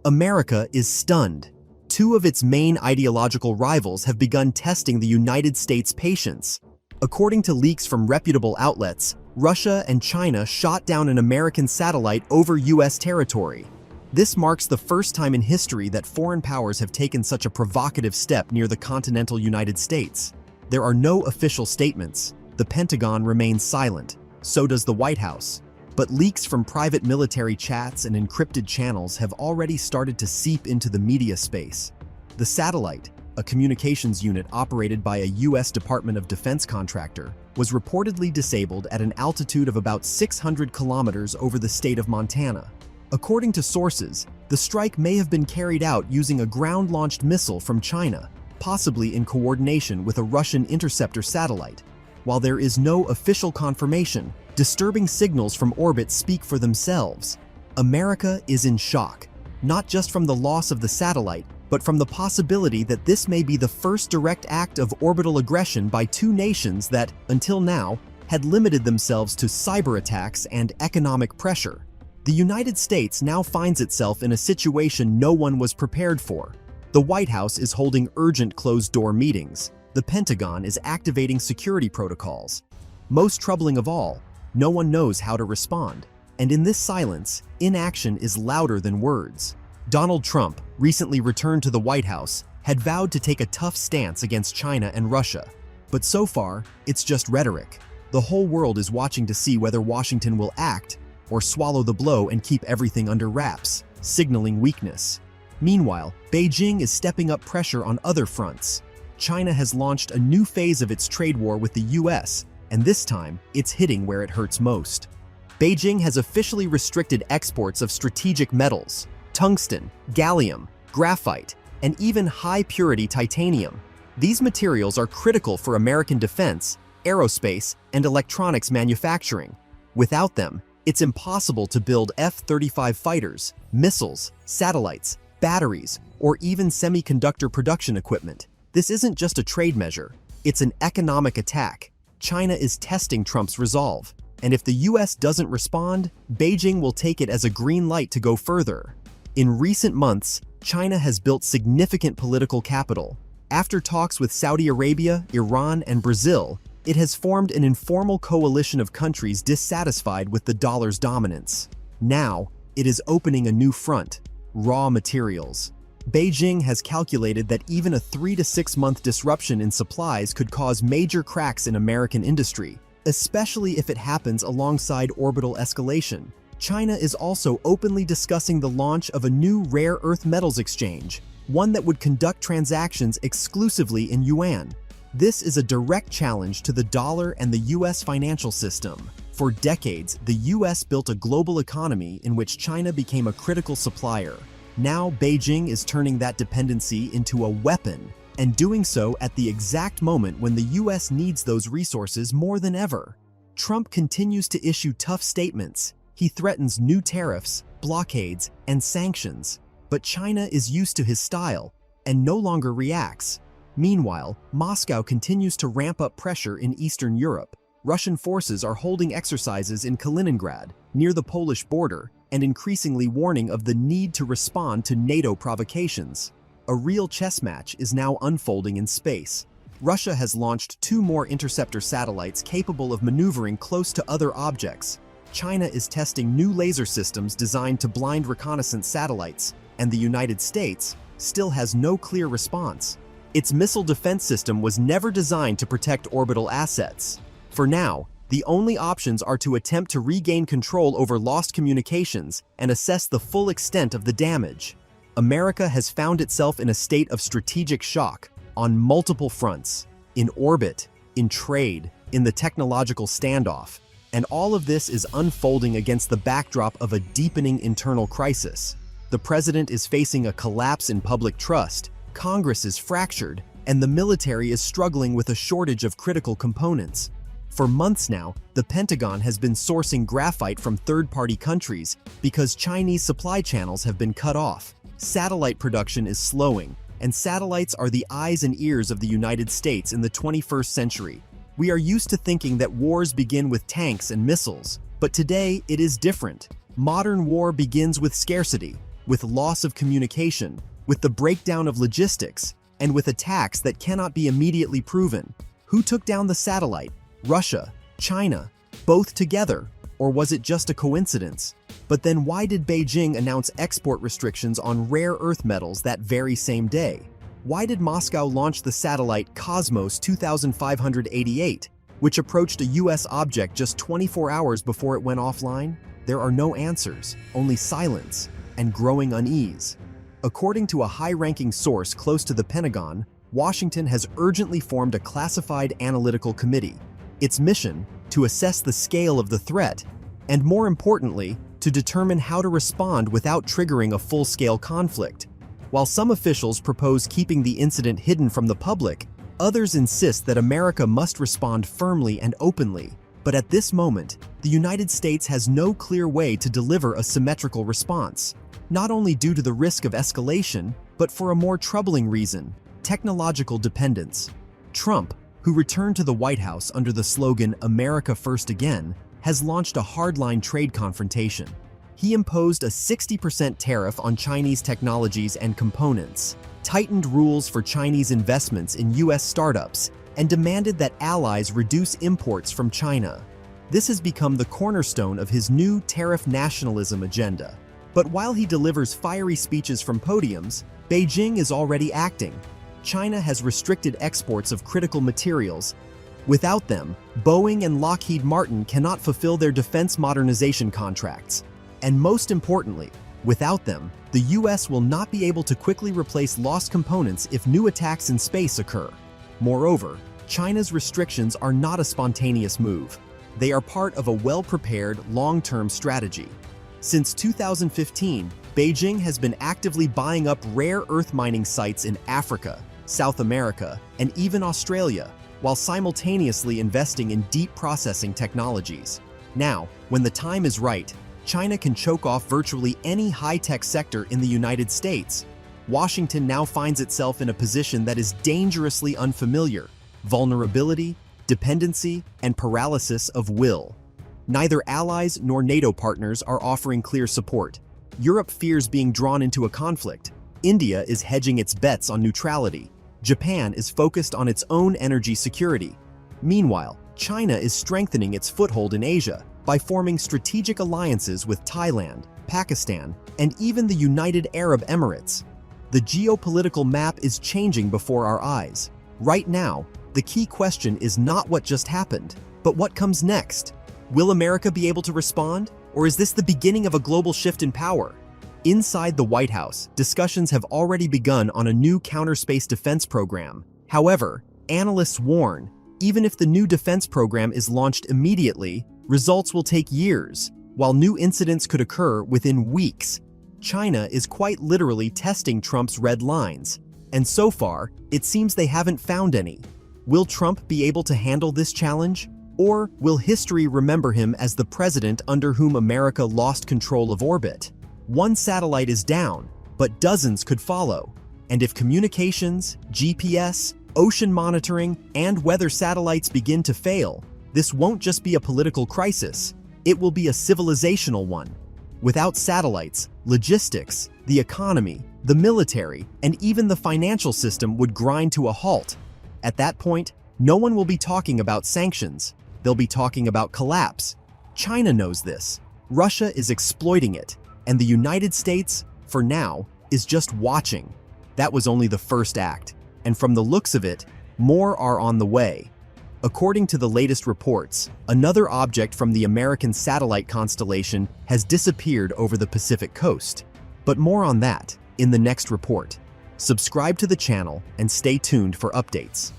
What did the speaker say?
America is stunned. Two of its main ideological rivals have begun testing the United States' patience. According to leaks from reputable outlets, Russia and China shot down an American satellite over U.S. territory. This marks the first time in history that foreign powers have taken such a provocative step near the continental United States. There are no official statements. The Pentagon remains silent. So does the White House. But leaks from private military chats and encrypted channels have already started to seep into the media space. The satellite, a communications unit operated by a U.S. Department of Defense contractor, was reportedly disabled at an altitude of about 600 kilometers over the state of Montana. According to sources, the strike may have been carried out using a ground-launched missile from China, possibly in coordination with a Russian interceptor satellite. While there is no official confirmation, disturbing signals from orbit speak for themselves. America is in shock, not just from the loss of the satellite, but from the possibility that this may be the first direct act of orbital aggression by two nations that, until now, had limited themselves to cyber attacks and economic pressure. The United States now finds itself in a situation no one was prepared for. The White House is holding urgent closed-door meetings. The Pentagon is activating security protocols. Most troubling of all, no one knows how to respond. And in this silence, inaction is louder than words. Donald Trump, recently returned to the White House, had vowed to take a tough stance against China and Russia. But so far, it's just rhetoric. The whole world is watching to see whether Washington will act or swallow the blow and keep everything under wraps, signaling weakness. Meanwhile, Beijing is stepping up pressure on other fronts. China has launched a new phase of its trade war with the U.S., and this time, it's hitting where it hurts most. Beijing has officially restricted exports of strategic metals, tungsten, gallium, graphite, and even high-purity titanium. These materials are critical for American defense, aerospace, and electronics manufacturing. Without them, it's impossible to build F-35 fighters, missiles, satellites, batteries, or even semiconductor production equipment. This isn't just a trade measure, it's an economic attack. China is testing Trump's resolve, and if the US doesn't respond, Beijing will take it as a green light to go further. In recent months, China has built significant political capital. After talks with Saudi Arabia, Iran, and Brazil, it has formed an informal coalition of countries dissatisfied with the dollar's dominance. Now, it is opening a new front: raw materials. Beijing has calculated that even a 3 to 6 month disruption in supplies could cause major cracks in American industry, especially if it happens alongside orbital escalation. China is also openly discussing the launch of a new rare earth metals exchange, one that would conduct transactions exclusively in yuan. This is a direct challenge to the dollar and the U.S. financial system. For decades, the U.S. built a global economy in which China became a critical supplier. Now, Beijing is turning that dependency into a weapon, and doing so at the exact moment when the U.S. needs those resources more than ever. Trump continues to issue tough statements. He threatens new tariffs, blockades, and sanctions. But China is used to his style and no longer reacts. Meanwhile, Moscow continues to ramp up pressure in Eastern Europe. Russian forces are holding exercises in Kaliningrad, near the Polish border, and increasingly warning of the need to respond to NATO provocations. A real chess match is now unfolding in space. Russia has launched 2 more interceptor satellites capable of maneuvering close to other objects. China is testing new laser systems designed to blind reconnaissance satellites, and the United States still has no clear response. Its missile defense system was never designed to protect orbital assets. For now, the only options are to attempt to regain control over lost communications and assess the full extent of the damage. America has found itself in a state of strategic shock on multiple fronts: in orbit, in trade, in the technological standoff. And all of this is unfolding against the backdrop of a deepening internal crisis. The president is facing a collapse in public trust, Congress is fractured, and the military is struggling with a shortage of critical components. For months now, the Pentagon has been sourcing graphite from third-party countries because Chinese supply channels have been cut off. Satellite production is slowing, and satellites are the eyes and ears of the United States in the 21st century. We are used to thinking that wars begin with tanks and missiles, but today it is different. Modern war begins with scarcity. with loss of communication, with the breakdown of logistics, and with attacks that cannot be immediately proven. Who took down the satellite? Russia, China, both together, or was it just a coincidence? But then why did Beijing announce export restrictions on rare earth metals that very same day? Why did Moscow launch the satellite Cosmos 2588, which approached a US object just 24 hours before it went offline? There are no answers, only silence and growing unease. According to a high-ranking source close to the Pentagon, Washington has urgently formed a classified analytical committee. Its mission, to assess the scale of the threat, and more importantly, to determine how to respond without triggering a full-scale conflict. While some officials propose keeping the incident hidden from the public, others insist that America must respond firmly and openly. But at this moment, the United States has no clear way to deliver a symmetrical response, not only due to the risk of escalation, but for a more troubling reason: technological dependence. Trump, who returned to the White House under the slogan "America First Again," has launched a hardline trade confrontation. He imposed a 60% tariff on Chinese technologies and components, tightened rules for Chinese investments in US startups, and demanded that allies reduce imports from China. This has become the cornerstone of his new tariff nationalism agenda. But while he delivers fiery speeches from podiums, Beijing is already acting. China has restricted exports of critical materials. Without them, Boeing and Lockheed Martin cannot fulfill their defense modernization contracts. And most importantly, without them, the US will not be able to quickly replace lost components if new attacks in space occur. Moreover, China's restrictions are not a spontaneous move. They are part of a well-prepared, long-term strategy. Since 2015, Beijing has been actively buying up rare earth mining sites in Africa, South America, and even Australia, while simultaneously investing in deep processing technologies. Now, when the time is right, China can choke off virtually any high-tech sector in the United States. Washington now finds itself in a position that is dangerously unfamiliar: vulnerability, dependency, and paralysis of will. Neither allies nor NATO partners are offering clear support. Europe fears being drawn into a conflict. India is hedging its bets on neutrality. Japan is focused on its own energy security. Meanwhile, China is strengthening its foothold in Asia by forming strategic alliances with Thailand, Pakistan, and even the United Arab Emirates. The geopolitical map is changing before our eyes. Right now, the key question is not what just happened, but what comes next. Will America be able to respond, or is this the beginning of a global shift in power? Inside the White House, discussions have already begun on a new counter-space defense program. However, analysts warn, even if the new defense program is launched immediately, results will take years, while new incidents could occur within weeks. China is quite literally testing Trump's red lines, and so far, it seems they haven't found any. Will Trump be able to handle this challenge? Or will history remember him as the president under whom America lost control of orbit? One satellite is down, but dozens could follow. And if communications, GPS, ocean monitoring, and weather satellites begin to fail, this won't just be a political crisis, it will be a civilizational one. Without satellites, logistics, the economy, the military, and even the financial system would grind to a halt. At that point, no one will be talking about sanctions. They'll be talking about collapse. China knows this. Russia is exploiting it. And the United States, for now, is just watching. That was only the first act. And from the looks of it, more are on the way. According to the latest reports, another object from the American satellite constellation has disappeared over the Pacific coast. But more on that in the next report. Subscribe to the channel and stay tuned for updates.